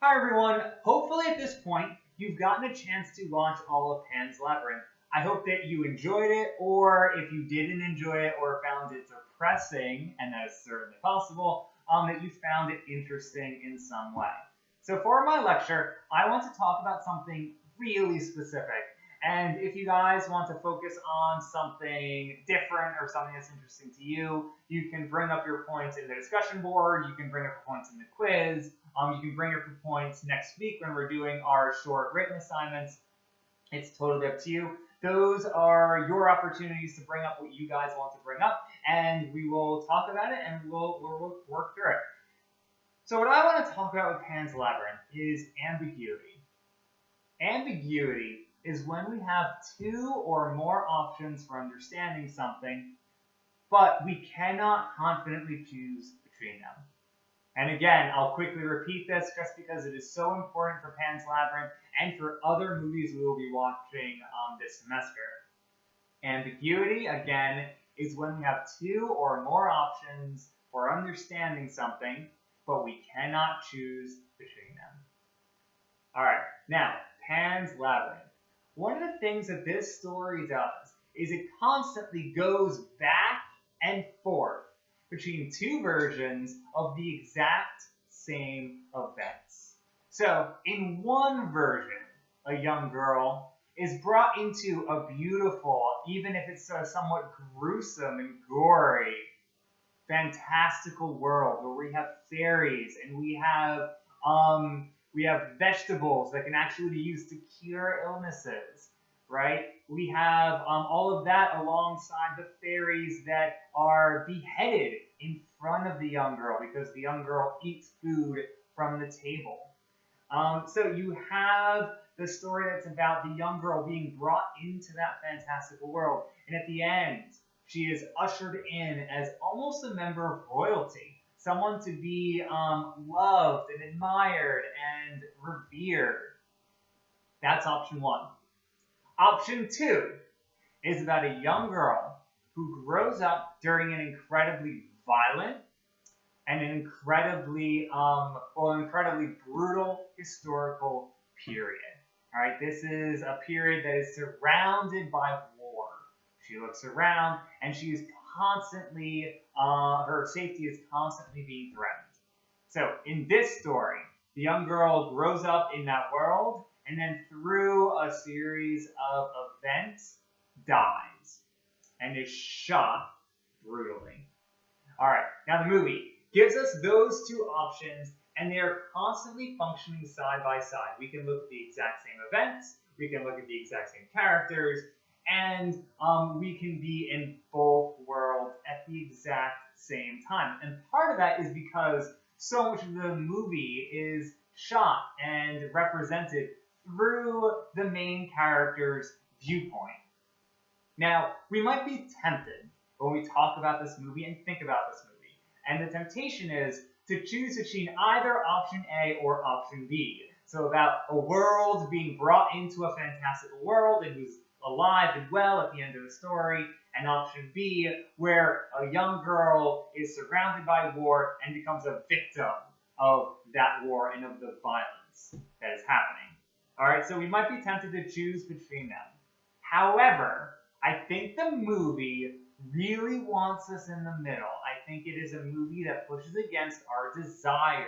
Hi everyone! Hopefully at this point you've gotten a chance to watch all of Pan's Labyrinth. I hope that you enjoyed it, or if you didn't enjoy it or found it depressing, and that is certainly possible, that you found it interesting in some way. So for my lecture, I want to talk about something really specific. And if you guys want to focus on something different or something that's interesting to you, you can bring up your points in the discussion board, you can bring up your points in the quiz, you can bring up your points next week when we're doing our short written assignments. It's totally up to you. Those are your opportunities to bring up what you guys want to bring up, and we will talk about it and we'll work through it. So what I want to talk about with Pan's Labyrinth is ambiguity. Ambiguity is when we have two or more options for understanding something, but we cannot confidently choose between them. And again, I'll quickly repeat this just because it is so important for Pan's Labyrinth and for other movies we will be watching this semester. Ambiguity, again, is when we have two or more options for understanding something, but we cannot choose between them. All right, now, Pan's Labyrinth. One of the things that this story does is it constantly goes back and forth between two versions of the exact same events. So, in one version, a young girl is brought into a beautiful, even if it's somewhat gruesome and gory, fantastical world where we have fairies and we have vegetables that can actually be used to cure illnesses, right? We have all of that alongside the fairies that are beheaded in front of the young girl because the young girl eats food from the table. So you have the story that's about the young girl being brought into that fantastical world, and at the end, she is ushered in as almost a member of royalty, someone to be loved and admired and revered. That's option one. Option two is about a young girl who grows up during an incredibly violent and an incredibly brutal historical period. All right, this is a period that is surrounded by war. She looks around and she is constantly, her safety is constantly being threatened. So in this story, the young girl grows up in that world and then through a series of events dies and is shot brutally. All right, now the movie gives us those two options and they are constantly functioning side by side. We can look at the exact same events, we can look at the exact same characters, and we can be in both worlds at the exact same time. And part of that is because so much of the movie is shot and represented through the main character's viewpoint. Now, we might be tempted when we talk about this movie and think about this movie, and the temptation is to choose between either option A or option B. So about a world being brought into a fantastical world and who's alive and well at the end of the story, and option B, where a young girl is surrounded by war and becomes a victim of that war and of the violence that is happening. All right, so we might be tempted to choose between them. However, I think the movie really wants us in the middle. I think it is a movie that pushes against our desire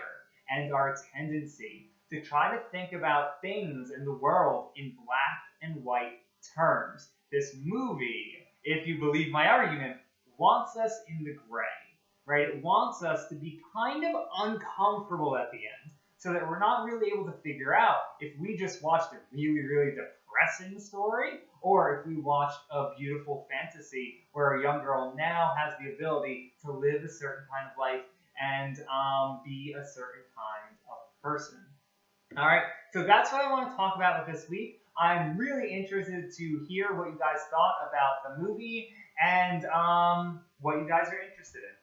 and our tendency to try to think about things in the world in black and white terms. This movie, if you believe my argument, wants us in the gray, right? It wants us to be kind of uncomfortable at the end so that we're not really able to figure out if we just watched a really, really depressing story or if we watched a beautiful fantasy where a young girl now has the ability to live a certain kind of life and be a certain kind of person. All right, so that's what I want to talk about with this week. I'm really interested to hear what you guys thought about the movie and what you guys are interested in.